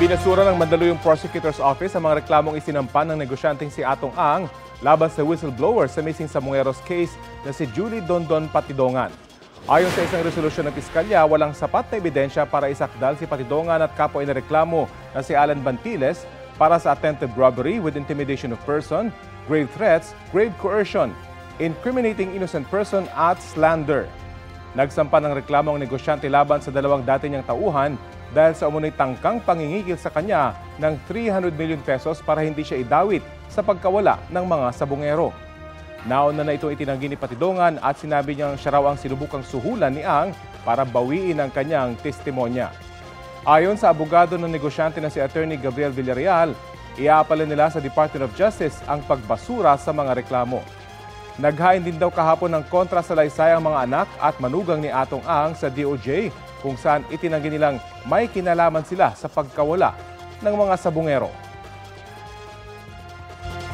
Ibinasura ng Mandaluyong Prosecutor's Office ang mga reklamong isinampan ng negosyanteng si Atong Ang laban sa whistleblower sa missing Samungeros case na si Julie Dondon Patidongan. Ayon sa isang resolusyon ng Piskalya, walang sapat na ebidensya para isakdal si Patidongan at kapwa inireklamo na si Alan Bantiles para sa attempted robbery with intimidation of person, grave threats, grave coercion, incriminating innocent person at slander. Nagsampa ng reklamo ang negosyante laban sa dalawang dati niyang tauhan dahil sa umunoy tangkang pangingigil sa kanya ng 300 million pesos para hindi siya idawit sa pagkawala ng mga sabungero. Nauna na itong itinanggi ni Patidongan at sinabi niyang siya raw ang sinubukang suhulan ni Ang para bawiin ang kanyang testimonya. Ayon sa abogado ng negosyante na si Attorney Gabriel Villarreal, iaapalan nila sa Department of Justice ang pagbasura sa mga reklamo. Naghain din daw kahapon ng kontra sa laysay ang mga anak at manugang ni Atong Ang sa DOJ kung saan itinanggi nilang may kinalaman sila sa pagkawala ng mga sabungero.